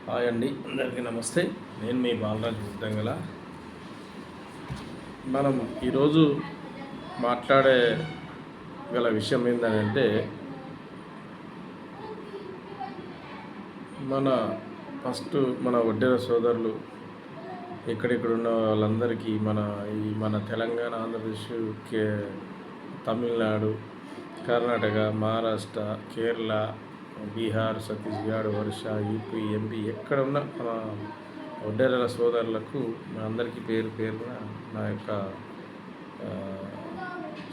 Hi అండి, అందరికీ నమస్తే. నేను మీ బాలరాజు ఉద్దంగల. మనం ఈరోజు మాట్లాడే గల విషయం ఏంటంటే, మన ఫస్ట్ మన వడ్డెర సోదరులు ఎక్కడెక్కడ ఉన్న వాళ్ళందరికీ మన తెలంగాణ, ఆంధ్రప్రదేశ్, తమిళనాడు, కర్ణాటక, మహారాష్ట్ర, కేరళ, బీహార్, ఛత్తీస్గఢ్, ఒరిస్సా, యూపీ, ఎంపీ ఎక్కడ ఉన్న మన వడ్డెరల సోదరులకు మా అందరికీ పేరు పేరున నా యొక్క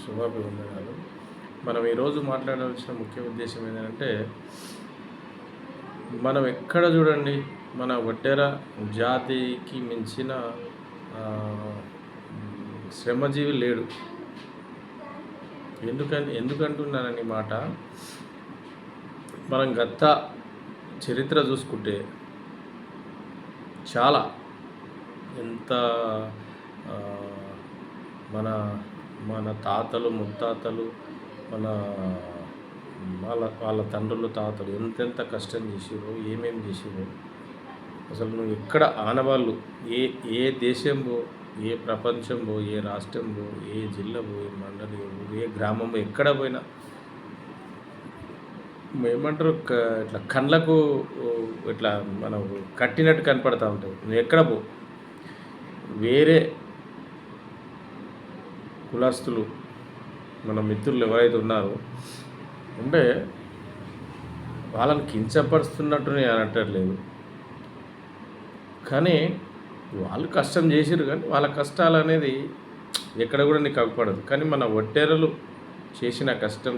శుభాభివందనాలు. మనం ఈరోజు మాట్లాడాల్సిన ముఖ్య ఉద్దేశం ఏంటంటే, మనం ఎక్కడ చూడండి మన వడ్డెర జాతికి మించిన శ్రమజీవి లేడు. ఎందుకంటున్నానని మాట, మనం గత చరిత్ర చూసుకుంటే చాలా ఎంత మన మన తాతలు ముత్తాతలు మన వాళ్ళ తండ్రులు తాతలు ఎంతెంత కష్టం చేసిరో, ఏమేమి చేసిరో, అసలు నువ్వు ఎక్కడ ఆనవాళ్ళు ఏ దేశంబో, ఏ ప్రపంచంబో, ఏ రాష్ట్రంబో, ఏ జిల్లాబో, ఏ మండలి, ఏ గ్రామంబో ఎక్కడ పోయినా ఏమంటారు, ఇట్లా కళ్ళకు ఇట్లా మనం కట్టినట్టు కనపడతా ఉంటుంది. నువ్వు ఎక్కడ పో, వేరే కులస్తులు మన మిత్రులు ఎవరైతే ఉన్నారో అంటే వాళ్ళని కించపరుస్తున్నట్టు నేను అనట్లేదు, కానీ వాళ్ళు కష్టం చేసిరు, కానీ వాళ్ళ కష్టాలు అనేది ఎక్కడ కూడా నీకు అవ్వపడదు. కానీ మన వడ్డెరలు చేసిన కష్టం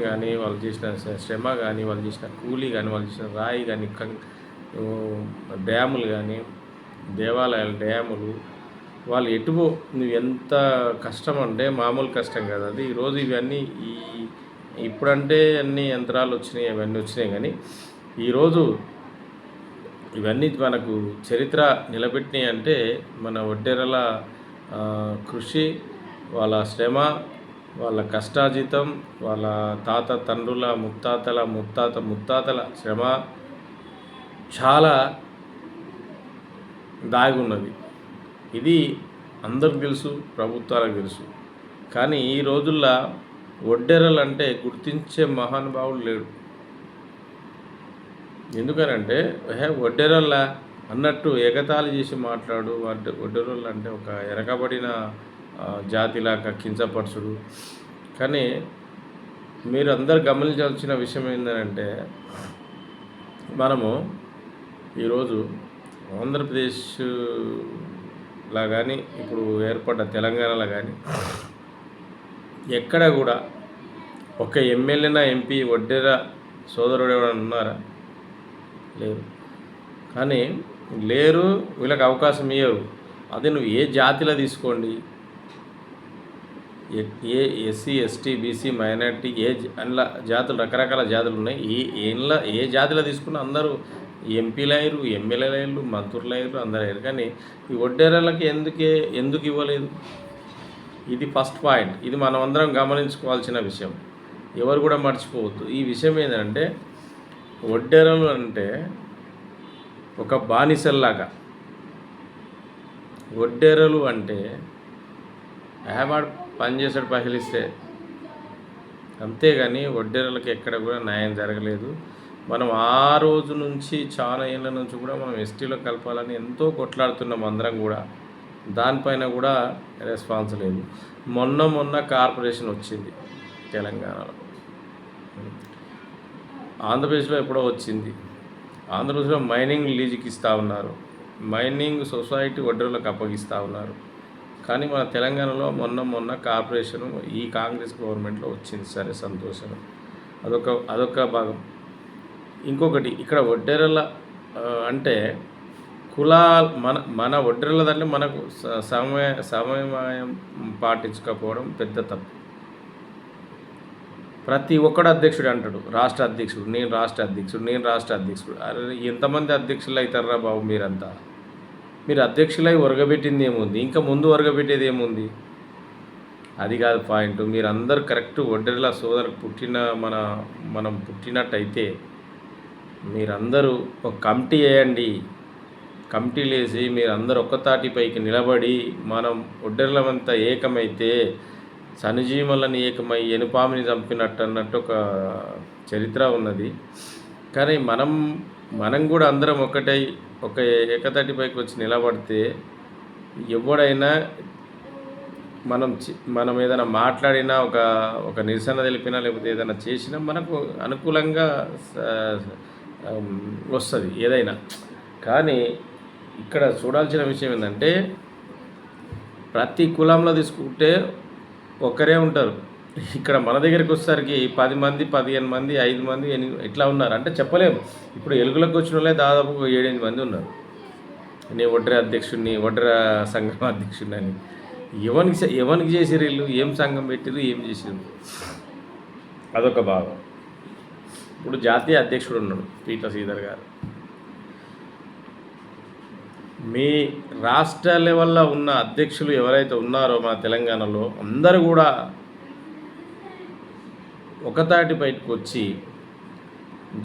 కానీ, వాళ్ళు చేసిన శ్రమ కానీ, వాళ్ళు చేసిన కూలీ కానీ, వాళ్ళు చేసిన రాయి కానీ, డ్యాములు కానీ, దేవాలయాలు డ్యాములు, వాళ్ళు ఎటువో నువ్వు ఎంత కష్టం అంటే మామూలు కష్టం కాదు అది. ఈరోజు ఇవన్నీ ఇప్పుడంటే అన్ని యంత్రాలు వచ్చినాయి, అవన్నీ వచ్చినాయి, కానీ ఈరోజు ఇవన్నీ మనకు చరిత్ర నిలబెట్టినాయి అంటే మన వడ్డెరల కృషి, వాళ్ళ శ్రమ, వాళ్ళ కష్టార్జితం, వాళ్ళ తండ్రుల ముత్తాతల శ్రమ చాలా దాగి ఉన్నది. ఇది అందరికి తెలుసు, ప్రభుత్వాలకు తెలుసు. కానీ ఈ రోజుల్లో వడ్డెరలు అంటే గుర్తించే మహానుభావుడు లేడు. ఎందుకనంటే వడ్డెరల్లా అన్నట్టు ఎగతాళి చేసి మాట్లాడు. వడ్డెరలు అంటే ఒక ఎరకబడిన జాతిలాగా కించపరచుడు. కానీ మీరు అందరు గమనించాల్సిన విషయం ఏంటంటే, మనము ఈరోజు ఆంధ్రప్రదేశ్లా కానీ ఇప్పుడు ఏర్పడ్డ తెలంగాణలో కానీ ఎక్కడ కూడా ఒక ఎమ్మెల్యేనా ఎంపీ వడ్డెర సోదరుడు ఎవరైనా ఉన్నారా? లేరు. కానీ లేరు, వీళ్ళకి అవకాశం ఇయ్యరు. అదే నువ్వు ఏ జాతిలో తీసుకోండి, ఏ ఎస్సీ, ఎస్టీ, బీసీ, మైనార్టీ, అందులో జాతులు రకరకాల జాతులు ఉన్నాయి. ఏ జాతిలో తీసుకున్నా అందరూ ఎంపీలు అయ్యారు, ఎమ్మెల్యేలు అయ్యారు, మంత్రులు అయ్యారు, అందరూ అయ్యారు. కానీ ఈ వడ్డెరలకి ఎందుకు ఇవ్వలేదు? ఇది ఫస్ట్ పాయింట్. ఇది మనం అందరం గమనించుకోవాల్సిన విషయం, ఎవరు కూడా మర్చిపోవద్దు. ఈ విషయం ఏంటంటే, వడ్డెరలు అంటే ఒక బానిసల్లాగా. వడ్డెరలు అంటే వాడు పనిచేసాడు పహిలిస్తే, అంతేగాని వడ్డెరలకి ఎక్కడ కూడా న్యాయం జరగలేదు. మనం ఆ రోజు నుంచి చాలా ఏళ్ళ నుంచి కూడా మనం ఎస్టీలో కలపాలని ఎంతో కొట్లాడుతున్నాం అందరం కూడా. దానిపైన కూడా రెస్పాన్స్ లేదు. మొన్న కార్పొరేషన్ వచ్చింది తెలంగాణలో, ఆంధ్రప్రదేశ్లో ఎప్పుడో వచ్చింది. ఆంధ్రప్రదేశ్లో మైనింగ్ లీజుకి ఇస్తూ ఉన్నారు, మైనింగ్ సొసైటీ వడ్డెరలకు అప్పగిస్తూ ఉన్నారు. కానీ మన తెలంగాణలో మొన్న కార్పొరేషన్ ఈ కాంగ్రెస్ గవర్నమెంట్లో వచ్చింది. సరే, సంతోషం. అదొక భాగం. ఇంకొకటి, ఇక్కడ వడ్డెరల అంటే కులాలు మన వడ్డెరల దాంట్లో మనకు సమయం పాటించకపోవడం పెద్ద తప్పు. ప్రతి ఒక్కడు అధ్యక్షుడు అంటాడు, రాష్ట్ర అధ్యక్షుడు, నేను రాష్ట్ర అధ్యక్షుడు. అరే, ఎంతమంది అధ్యక్షులు అవుతారా బాబు? మీరు అధ్యక్షులై ఒరగబెట్టింది ఏముంది? ఇంకా ముందు ఒరగబెట్టేది ఏముంది? అది కాదు పాయింట్. మీరు అందరు కరెక్ట్ వడ్డెరల సోదరు మనం పుట్టినట్టయితే మీరందరూ ఒక కమిటీ వేయండి. కమిటీలు వేసి మీరందరూ ఒక్కతాటిపైకి నిలబడి మనం ఒడ్డెర్లమంతా ఏకమైతే సనుజీమలని ఏకమై ఎనుపామిని చంపినట్టు అన్నట్టు ఒక చరిత్ర ఉన్నది. కానీ మనం కూడా అందరం ఒకటై ఒక ఏకతాటిపైకి వచ్చి నిలబడితే ఎవడైనా మనం ఏదైనా మాట్లాడినా ఒక నిరసన తెలిపినా లేకపోతే ఏదైనా చేసినా మనకు అనుకూలంగా వస్తుంది ఏదైనా. కానీ ఇక్కడ చూడాల్సిన విషయం ఏంటంటే ప్రతి కులంలో తీసుకుంటే ఒక్కరే ఉంటారు. ఇక్కడ మన దగ్గరికి వచ్చేసరికి 10 మంది 15 మంది 5 మంది ఇట్లా ఉన్నారు. అంటే చెప్పలేము. ఇప్పుడు ఎలుగులకు వచ్చిన వాళ్ళే దాదాపు 7-8 మంది ఉన్నారు. నేను ఒడ్ర అధ్యక్షుడిని, ఒడ్ర సంఘం అధ్యక్షుడిని అని ఎవరికి చేసిర్రు వీళ్ళు? ఏం సంఘం పెట్టిర్రు? ఏం చేసిర్రు? అదొక భాగం. ఇప్పుడు జాతీయ అధ్యక్షుడు ఉన్నాడు పీట శ్రీధర్ గారు. మీ రాష్ట్ర లెవెల్లో ఉన్న అధ్యక్షులు ఎవరైతే ఉన్నారో మన తెలంగాణలో అందరూ కూడా ఒకతాటి బయటకు వచ్చి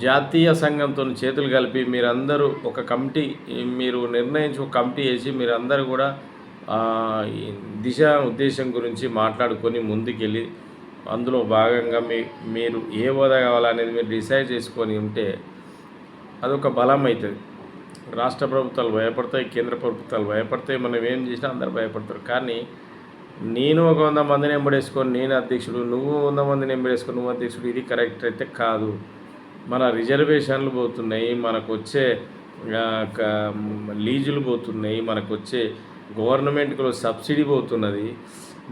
జాతీయ సంఘంతో చేతులు కలిపి మీరందరూ ఒక కమిటీ మీరు నిర్ణయించి ఒక కమిటీ వేసి మీరందరూ కూడా దిశ ఉద్దేశం గురించి మాట్లాడుకొని ముందుకెళ్ళి అందులో భాగంగా మీరు ఏ హోదా కావాలనేది మీరు డిసైడ్ చేసుకొని ఉంటే అదొక బలం అవుతుంది. రాష్ట్ర ప్రభుత్వాలు భయపడతాయి, కేంద్ర ప్రభుత్వాలు భయపడతాయి, మనం ఏం చేసినా అందరు భయపడతారు. కానీ నేను ఒక 100 మందిని ఎంబడేసుకొని నేను అధ్యక్షుడు, నువ్వు 100 మందిని ఎంబడేసుకొని నువ్వు అధ్యక్షుడు, ఇది కరెక్ట్ అయితే కాదు. మన రిజర్వేషన్లు పోతున్నాయి, మనకు వచ్చే లీజులు పోతున్నాయి, మనకు వచ్చే గవర్నమెంట్కి సబ్సిడీ పోతున్నది.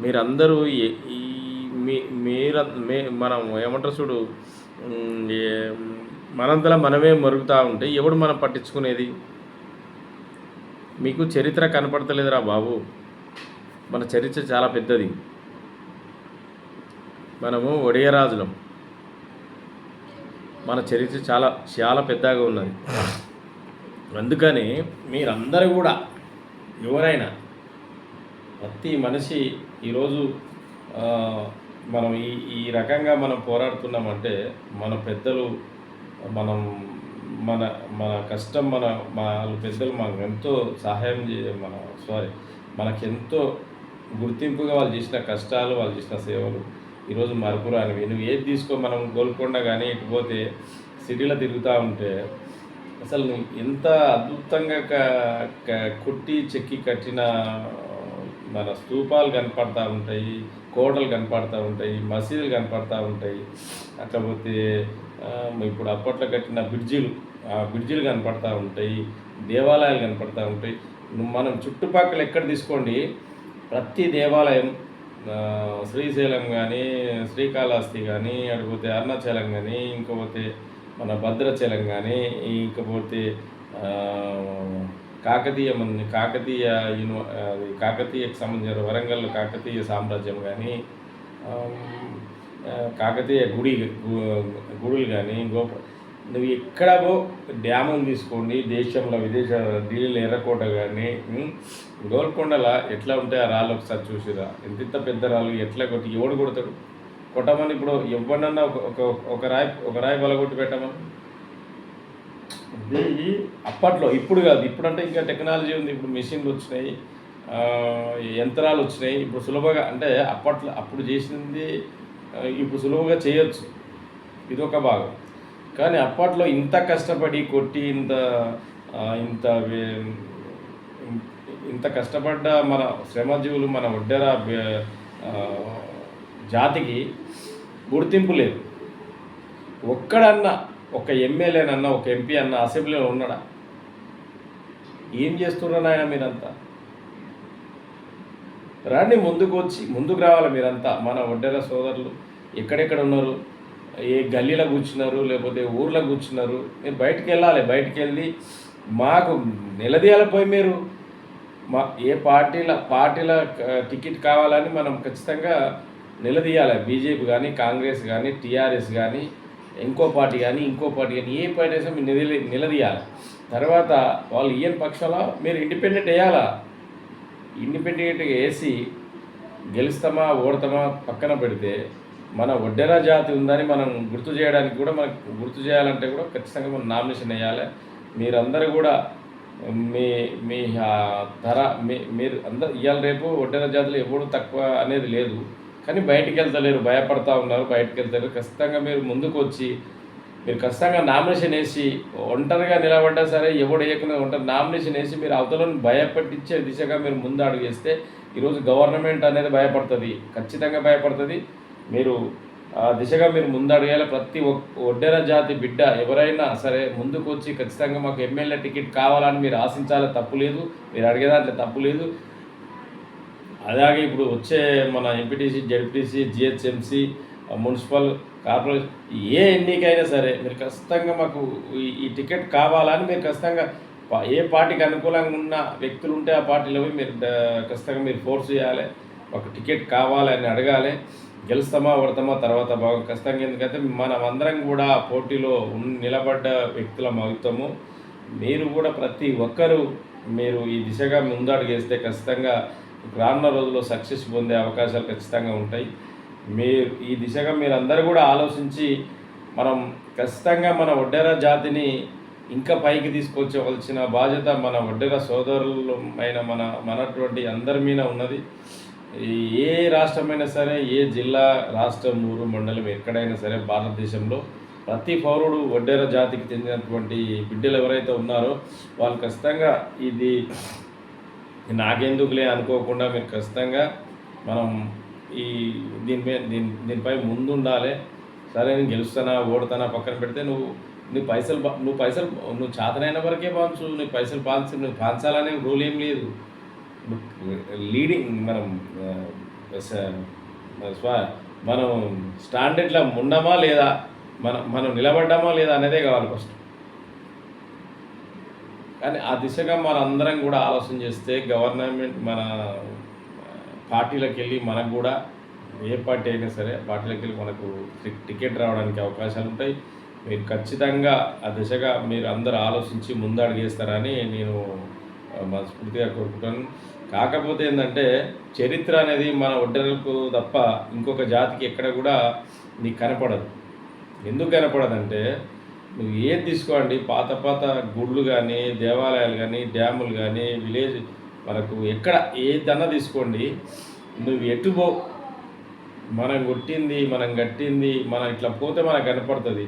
మీరందరూ మనం ఏమంటారు చూడు, మనంతలా మనమే మరుగుతూ ఉంటే ఎవడు మనం పట్టించుకునేది? మీకు చరిత్ర కనపడతలేదురా బాబు. మన చరిత్ర చాలా పెద్దది. మనము ఒడియరాజులం. మన చరిత్ర చాలా చాలా పెద్దగా ఉన్నది. అందుకని మీరందరూ కూడా ఎవరైనా ప్రతి మనిషి ఈరోజు మనం ఈ రకంగా మనం పోరాడుతున్నామంటే మన పెద్దలు మన కష్టం వాళ్ళ పెద్దలు మనకు ఎంతో సహాయం మనకెంతో గుర్తింపుగా వాళ్ళు చేసిన కష్టాలు, వాళ్ళు చేసిన సేవలు ఈరోజు మరపురానివి. నువ్వు ఏది తీసుకో, మనం గోల్కొండ కానీ ఇటు పోతే సిటీలో తిరుగుతూ ఉంటే అసలు నువ్వు ఎంత అద్భుతంగా కొట్టి చెక్కి కట్టిన మన స్తూపాలు కనపడతూ ఉంటాయి, కోటలు కనపడతూ ఉంటాయి, మసీదులు కనపడతూ ఉంటాయి. అట్లా పోతే ఇప్పుడు అప్పట్లో కట్టిన బ్రిడ్జిలు కనపడతూ ఉంటాయి, దేవాలయాలు కనపడతూ ఉంటాయి. మనం చుట్టుపక్కల ఎక్కడ తీసుకోండి, ప్రతి దేవాలయం శ్రీశైలం కానీ, శ్రీకాళహస్తి కానీ, అడిగిపోతే అరుణాచలం కానీ, ఇంకపోతే మన భద్రాచలం కానీ, ఇంకపోతే కాకతీయకు సంబంధించిన వరంగల్ కాకతీయ సామ్రాజ్యం కానీ, కాకతీయ గుడులు కానీ, నువ్వు ఎక్కడో డ్యాములు తీసుకోండి, దేశంలో విదేశాల్లో ఢిల్లీలో ఎర్రకోట కానీ, గోల్కొండల ఎట్లా ఉంటాయి ఆ రాళ్ళు ఒకసారి చూసిరా. ఎంత పెద్ద రాళ్ళు ఎట్లా కొట్టి ఎవడు కొడతాడు? కొట్టమని ఇప్పుడు ఎవరినన్నా ఒక రాయి బలగొట్టి పెట్టమని. అప్పట్లో, ఇప్పుడు కాదు. ఇప్పుడంటే ఇంకా టెక్నాలజీ ఉంది, ఇప్పుడు మెషిన్లు వచ్చినాయి, యంత్రాలు వచ్చినాయి. ఇప్పుడు సులభంగా, అంటే అప్పుడు చేసింది ఇప్పుడు సులువుగా చేయొచ్చు, ఇదొక భాగం. కానీ అప్పట్లో ఇంత కష్టపడి కొట్టి ఇంత కష్టపడ్డ మన శ్రమజీవులు, మన ఒడ్డెర జాతికి గుర్తింపు లేదు. ఒక్కడన్నా ఒక ఎమ్మెల్యేనన్నా ఒక ఎంపీ అన్న అసెంబ్లీలో ఉన్నాడా? ఏం చేస్తున్నారా ఆయన? మీరంతా రండి, ముందుకు రావాలి మీరంతా. మన ఒడ్డెర సోదరులు ఎక్కడెక్కడ ఉన్నారు, ఏ గల్లీలో కూర్చున్నారు, లేకపోతే ఊర్లో కూర్చున్నారు, మీరు బయటికి వెళ్ళాలి. బయటికి వెళ్ళి మాకు నిలదీయాలిపోయి మీరు ఏ పార్టీల టికెట్ కావాలని మనం ఖచ్చితంగా నిలదీయాలి. బీజేపీ కానీ, కాంగ్రెస్ కానీ, టీఆర్ఎస్ కానీ, ఇంకో పార్టీ కానీ ఏ పార్టీ అయినా మీరు నిలదీయాలి. తర్వాత వాళ్ళు ఈయన పక్షంలో మీరు ఇండిపెండెంట్ వేయాలా. ఇండిపెండెంట్గా వేసి గెలుస్తామా ఓడతామా పక్కన పెడితే మన ఒడ్డెర జాతి ఉందని మనం గుర్తు చేయడానికి కూడా మనకు గుర్తు చేయాలంటే కూడా ఖచ్చితంగా మనం నామినేషన్ వేయాలి. మీరందరూ కూడా మీ మీ ధర మీరు అందరు ఇవాళ రేపు ఒడ్డెర జాతులు ఎప్పుడు తక్కువ అనేది లేదు, కానీ బయటికి వెళ్తలేరు, భయపడతా ఉన్నారు, బయటికి వెళ్తలేరు. ఖచ్చితంగా మీరు ముందుకు వచ్చి మీరు ఖచ్చితంగా నామినేషన్ వేసి ఒంటరిగా నిలబడ్డా సరే ఎవడు వేయకుండా ఒంటరి నామినేషన్ వేసి మీరు అవతలను భయపెట్టించే దిశగా మీరు ముందు అడుగు వేస్తే ఈరోజు గవర్నమెంట్ అనేది భయపడుతుంది, ఖచ్చితంగా భయపడుతుంది. మీరు ఆ దిశగా మీరు ముందడుగేయాలి. ప్రతి ఒడ్డెర జాతి బిడ్డ ఎవరైనా సరే ముందుకు వచ్చి ఖచ్చితంగా మాకు ఎమ్మెల్యే టికెట్ కావాలని మీరు ఆశించాలి, తప్పు లేదు. మీరు అడిగేదాంట్లో తప్పు లేదు. అలాగే ఇప్పుడు వచ్చే మన MPTC, ZPTC, GHMC, municipal corporation ఏ ఎన్నికైనా సరే మీరు ఖచ్చితంగా మాకు ఈ టికెట్ కావాలని మీరు ఖచ్చితంగా ఏ పార్టీకి అనుకూలంగా ఉన్న వ్యక్తులు ఉంటే ఆ పార్టీలో మీరు ఖచ్చితంగా మీరు ఫోర్స్ చేయాలి. ఒక టికెట్ కావాలని అడగాలి. గెలుస్తామా ఓడతామా తర్వాత బాగా ఖచ్చితంగా, ఎందుకంటే మనం అందరం కూడా పోటీలో నిలబడ్డ వ్యక్తులం అవుతాము. మీరు కూడా ప్రతి ఒక్కరూ మీరు ఈ దిశగా ముందడుగేస్తే ఖచ్చితంగా రానున్న రోజుల్లో సక్సెస్ పొందే అవకాశాలు ఖచ్చితంగా ఉంటాయి. మీరు ఈ దిశగా మీరందరూ కూడా ఆలోచించి మనం ఖచ్చితంగా మన ఒడ్డెర జాతిని ఇంకా పైకి తీసుకొచ్చవలసిన బాధ్యత మన ఒడ్డెర సోదరులు అయిన మనటువంటి అందరి మీద ఉన్నది. ఏ రాష్ట్రమైనా సరే, ఏ జిల్లా, రాష్ట్రం, ఊరు, మండలం ఎక్కడైనా సరే భారతదేశంలో ప్రతి పౌరుడు ఒడ్డెర జాతికి చెందినటువంటి బిడ్డలు ఎవరైతే ఉన్నారో వాళ్ళు ఖచ్చితంగా ఇది నాకెందుకులే అనుకోకుండా మీరు ఖచ్చితంగా మనం ఈ దీనిపై ముందుండాలి. సరే నేను గెలుస్తానా ఓడతానా పక్కన పెడితే నువ్వు పైసలు నువ్వు చేతనైన వరకే పాంచు, నీకు పైసలు నువ్వు పాంచాలనే రూల్ ఏం లేదు. లీడింగ్ మనం స్టాండర్డ్లో ఉన్నామా లేదా, మనం నిలబడ్డామా లేదా అనేదే కావాలి ఫస్ట్. కానీ ఆ దిశగా మనందరం కూడా ఆలోచన చేస్తే గవర్నమెంట్ మన పార్టీలకు వెళ్ళి మనకు కూడా ఏ పార్టీ అయినా సరే పార్టీలకు వెళ్ళి మనకు టికెట్ రావడానికి అవకాశాలు ఉంటాయి. మీరు ఖచ్చితంగా ఆ దిశగా మీరు అందరూ ఆలోచించి ముందడుగేస్తారని నేను మనస్ఫూర్తిగా కోరుకుంటాను. కాకపోతే ఏంటంటే చరిత్ర అనేది మన ఒడ్డెరకు తప్ప ఇంకొక జాతికి ఎక్కడ కూడా నీకు కనపడదు. ఎందుకు కనపడదంటే నువ్వు ఏది తీసుకోండి, పాత గుళ్ళు కానీ, దేవాలయాలు కానీ, డ్యాములు కానీ, విలేజ్ మనకు ఎక్కడ ఏదన్నా తీసుకోండి, నువ్వు ఎటుపో మనం కొట్టింది, మనం కట్టింది, మనం ఇట్లా పోతే మనకు కనపడుతుంది.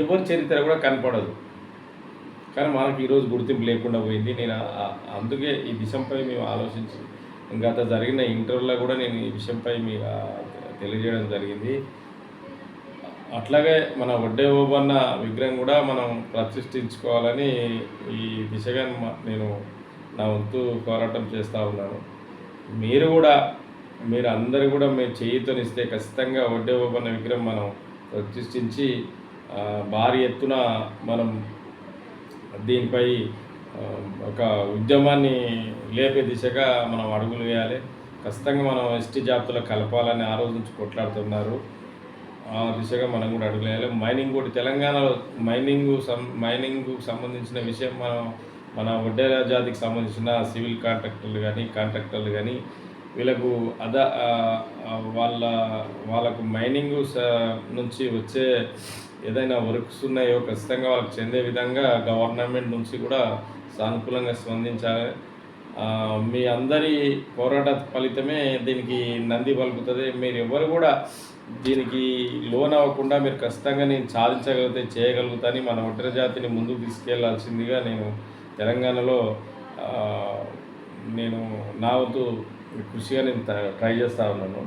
ఎవరి చరిత్ర కూడా కనపడదు. కానీ మనకి ఈరోజు గుర్తింపు లేకుండా పోయింది. నేను అందుకే ఈ విషయంపై మేము ఆలోచించి గత జరిగిన ఇంటర్వ్యూలో కూడా నేను ఈ విషయంపై మీకు తెలియజేయడం జరిగింది. అట్లాగే మన ఒడ్డే ఓబన్న విగ్రహం కూడా మనం ప్రతిష్ఠించుకోవాలని ఈ దిశగా నేను నా వంతు పోరాటం చేస్తూ ఉన్నాను. మీరు అందరూ కూడా మీరు చేయితోనిస్తే ఖచ్చితంగా ఒడ్డే ఓబన్న విగ్రహం మనం ప్రతిష్ఠించి భారీ ఎత్తున మనం దీనిపై ఒక ఉద్యమాన్ని లేపే దిశగా మనం అడుగులు వేయాలి. ఖచ్చితంగా మనం ఎస్టీ జాబితాలో కలపాలని ఆ రోజు నుంచి కొట్లాడుతున్నారు. ఆ దిశగా మనం కూడా అడుగులు వేయాలి. మైనింగ్ కూడా తెలంగాణలో మైనింగ్కు సంబంధించిన విషయం మన ఒడ్డెర జాతికి సంబంధించిన సివిల్ కాంట్రాక్టర్లు కానీ వీళ్ళకు వాళ్ళకు మైనింగ్ నుంచి వచ్చే ఏదైనా వర్క్స్ ఉన్నాయో ఖచ్చితంగా వాళ్ళకి చెందే విధంగా గవర్నమెంట్ నుంచి కూడా సానుకూలంగా స్పందించాలి. మీ అందరి పోరాట ఫలితమే దీనికి నంది పలుకుతుంది. మీరు ఎవరు కూడా దీనికి లోన్ అవ్వకుండా మీరు ఖచ్చితంగా నేను చేయగలుగుతాని మన ఒడ్డెర జాతిని ముందుకు తీసుకెళ్లాల్సిందిగా నేను తెలంగాణలో నేను నా వంతు కృషిగా నేను ట్రై చేస్తూ ఉన్నాను.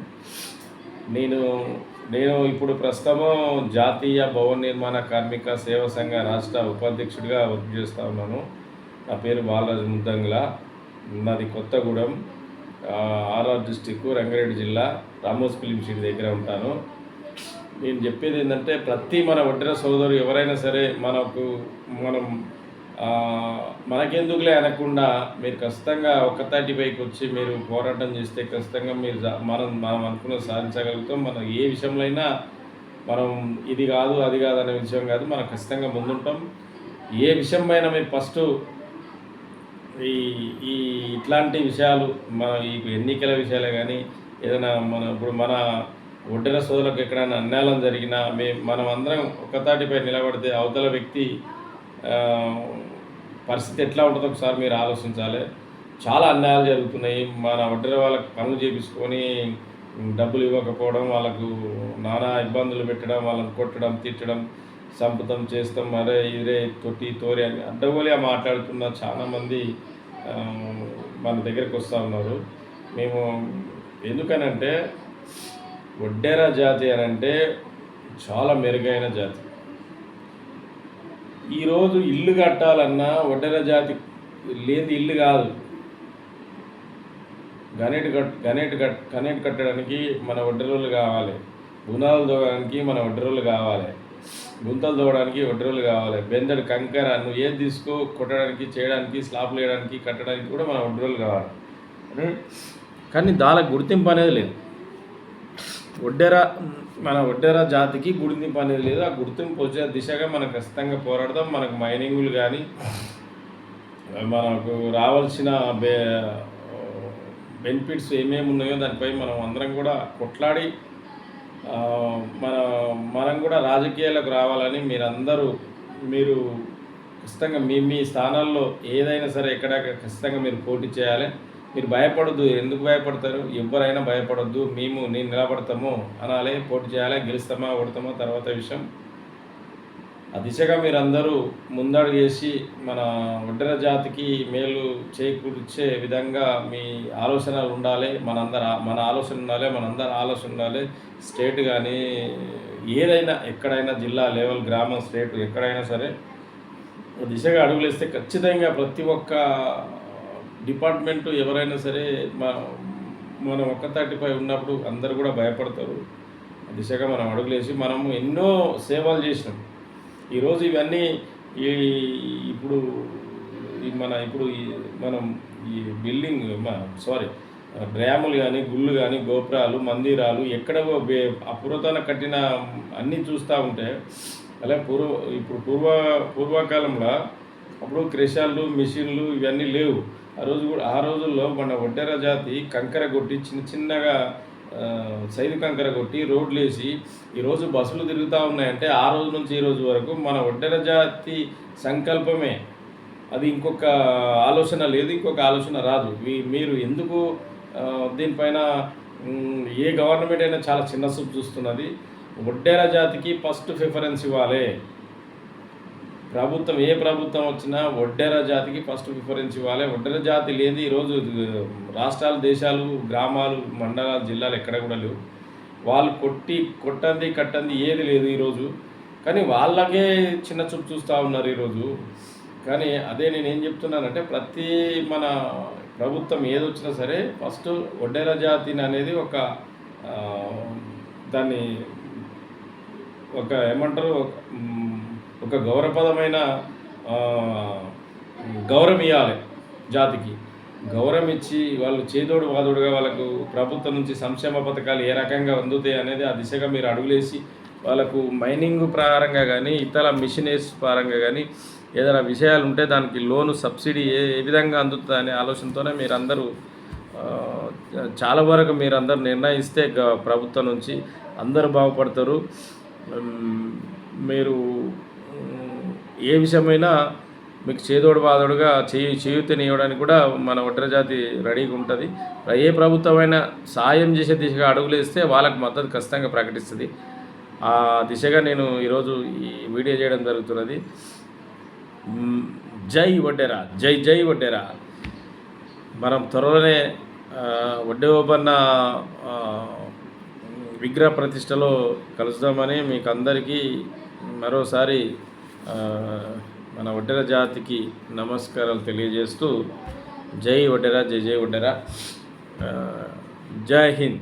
నేను ఇప్పుడు ప్రస్తుతము జాతీయ భవన నిర్మాణ కార్మిక సేవా సంఘ రాష్ట్ర ఉపాధ్యక్షుడిగా వర్క్ చేస్తూ ఉన్నాను. నా పేరు బాలరాజు ముద్దంగుల, నాది కొత్తగూడెం, ఆర్ఆర్ డిస్టిక్, రంగారెడ్డి జిల్లా, రామోస్ ఫిలిం సిటీ దగ్గర ఉంటాను. నేను చెప్పేది ఏంటంటే ప్రతి మన ఒడ్డెర సోదరు ఎవరైనా సరే మనకెందుకులే అనకుండా మీరు ఖచ్చితంగా ఒక 35కి వచ్చి మీరు పోరాటం చేస్తే ఖచ్చితంగా మీరు మనం అనుకున్న సాధించగలుగుతాం. మనం ఏ విషయంలో అయినా మనం ఇది కాదు అది కాదు అనే విషయం కాదు, మనం ఖచ్చితంగా ముందుంటాం. ఏ విషయం పైన మీరు ఫస్ట్ ఈ ఇట్లాంటి విషయాలు మన ఈ ఎన్నికల విషయాలే కానీ ఏదైనా ఇప్పుడు మన ఒడ్డెర సోదరులకు ఎక్కడైనా అన్యాయం జరిగినా మనం అందరం ఒక్కతాటిపై నిలబడితే అవతల వ్యక్తి ఆ, పరిస్థితి ఎట్లా ఉంటుందో ఒకసారి మీరు ఆలోచించాలి. చాలా అన్యాయాలు జరుగుతున్నాయి. మన ఒడ్డెర వాళ్ళకి పనులు చేపించుకొని డబ్బులు ఇవ్వకపోవడం, వాళ్ళకు నానా ఇబ్బందులు పెట్టడం, వాళ్ళని కొట్టడం, తిట్టడం, సంపుతం చేస్తాం, మరే ఇదే తొట్టి తోరి అని అడ్డగోలుగా మాట్లాడుతున్న చాలామంది మన దగ్గరికి వస్తూ ఉన్నారు. మేము ఎందుకనంటే ఒడ్డెర జాతి అని అంటే చాలా మెరుగైన జాతి. ఈరోజు ఇల్లు కట్టాలన్నా ఒడ్డెర జాతి లేని ఇల్లు కాదు. గనేట్ కట్టడానికి మన ఒడ్డెరోళ్ళు కావాలి, గుణాలు తోవడానికి మన ఒడ్డెరోళ్ళు కావాలి, గుంతలు తోవడానికి ఒడ్డెరోళ్ళు కావాలి, బెందడు కంకర నువ్వు ఏది తీసుకో కొట్టడానికి, చేయడానికి, స్లాబ్లు వేయడానికి, కట్టడానికి కూడా మన ఒడ్డెరోళ్ళు కావాలి. కానీ దానికి గుర్తింపు అనేది లేదు. మన ఒడ్డెర జాతికి గుర్తింపు అనేది లేదు. ఆ గుర్తింపు వచ్చే దిశగా మనం ఖచ్చితంగా పోరాడదాం. మనకు మైనింగులు కానీ, మనకు రావాల్సిన బెనిఫిట్స్ ఏమేమి ఉన్నాయో దానిపై మనం అందరం కూడా కొట్లాడి మనం కూడా రాజకీయాలకు రావాలని మీరు ఖచ్చితంగా మీ స్థానాల్లో ఏదైనా సరే ఎక్కడ ఖచ్చితంగా మీరు పోటీ చేయాలి. మీరు భయపడద్దు. ఎందుకు భయపడతారు? ఎవరైనా భయపడద్దు. నేను నిలబడతాము అనాలి, పోటీ చేయాలి, గెలుస్తామా ఓడతామా తర్వాత విషయం. ఆ దిశగా మీరందరూ ముందడుగు వేసి మన ఒడ్డెర జాతికి మేలు చేకూర్చే విధంగా మీ ఆలోచనలు ఉండాలి. మన ఆలోచన ఉండాలి, మనందరి ఆలోచన ఉండాలి. స్టేట్ కానీ ఏదైనా ఎక్కడైనా జిల్లా లెవెల్, గ్రామం, స్టేట్ ఎక్కడైనా సరే దిశగా అడుగులేస్తే ఖచ్చితంగా ప్రతి ఒక్క డిపార్ట్మెంటు ఎవరైనా సరే మనం ఒక్కతాటిపై ఉన్నప్పుడు అందరూ కూడా భయపడతారు. దిశగా మనం అడుగులేసి మనము ఎన్నో సేవలు చేసినాం. ఈరోజు ఇవన్నీ ఇప్పుడు మనం ఈ బిల్డింగ్ డ్యాములు కానీ, గుళ్ళు కానీ, గోపురాలు, మందిరాలు ఎక్కడ అపురాతన కట్టిన అన్నీ చూస్తూ ఉంటే అలా ఇప్పుడు పూర్వకాలంలో అప్పుడు క్రెషాలు, మిషన్లు ఇవన్నీ లేవు. ఆ రోజుల్లో మన ఒడ్డెర జాతి కంకర కొట్టి చిన్నగా సైదు కంకర కొట్టి రోడ్లు వేసి ఈరోజు బస్సులు తిరుగుతూ ఉన్నాయంటే ఆ రోజు నుంచి ఈ రోజు వరకు మన ఒడ్డెర జాతి సంకల్పమే. అది ఇంకొక ఆలోచన లేదు, ఇంకొక ఆలోచన రాదు. మీరు ఎందుకు దీనిపైన ఏ గవర్నమెంట్ అయినా చాలా చిన్న చూపు చూస్తున్నది. ఒడ్డెర జాతికి ఫస్ట్ ప్రిఫరెన్స్ ఇవ్వాలి. ఏ ప్రభుత్వం వచ్చినా ఒడ్డెర జాతికి ఫస్ట్ ప్రిఫరెన్స్ ఇవ్వాలి. ఒడ్డెర జాతి లేని ఈరోజు రాష్ట్రాలు, దేశాలు, గ్రామాలు, మండలాలు, జిల్లాలు ఎక్కడ కూడా లేవు. వాళ్ళు కట్టంది ఏది లేదు ఈరోజు. కానీ వాళ్ళకే చిన్న చూపు చూస్తూ ఉన్నారు ఈరోజు. కానీ అదే నేనేం చెప్తున్నానంటే ప్రతి మన ప్రభుత్వం ఏదొచ్చినా సరే ఫస్ట్ ఒడ్డెర జాతిని అనేది దాన్ని ఏమంటారు, ఒక గౌరవపదమైన గౌరవం ఇవ్వాలి. జాతికి గౌరవం ఇచ్చి వాళ్ళు చేదోడు వాదోడుగా వాళ్ళకు ప్రభుత్వం నుంచి సంక్షేమ పథకాలు ఏ రకంగా అందుతాయి అనేది ఆ దిశగా మీరు అడుగులేసి వాళ్ళకు మైనింగ్ ప్రకారంగా కానీ, ఇతర మిషనరీస్ పరంగా కానీ ఏదైనా విషయాలు ఉంటే దానికి లోను, సబ్సిడీ ఏ విధంగా అందుతుంది అనే ఆలోచనతోనే మీరందరూ చాలా వరకు మీరందరూ నిర్ణయిస్తే ప్రభుత్వం నుంచి అందరూ బాగుపడతారు. మీరు ఏ విషయమైనా మీకు చేదోడు బాదోడుగా చేయూతనివ్వడానికి కూడా మన ఒడ్డెర జాతి రెడీగా ఉంటుంది. ఏ ప్రభుత్వమైనా సాయం చేసే దిశగా అడుగులేస్తే వాళ్ళకు మద్దతు ఖచ్చితంగా ప్రకటిస్తుంది. ఆ దిశగా నేను ఈరోజు ఈ వీడియో చేయడం జరుగుతున్నది. జై ఒడ్డెర, జై ఒడ్డెర. మనం త్వరలోనే ఒడ్డె ఓబన్న విగ్రహ ప్రతిష్టలో కలుద్దామని మీకు అందరికీ మరోసారి మన ఒడ్డెర జాతికి నమస్కారాలు తెలియజేస్తూ జై ఒడ్డెర, జై ఒడ్డెర, జై హింద్.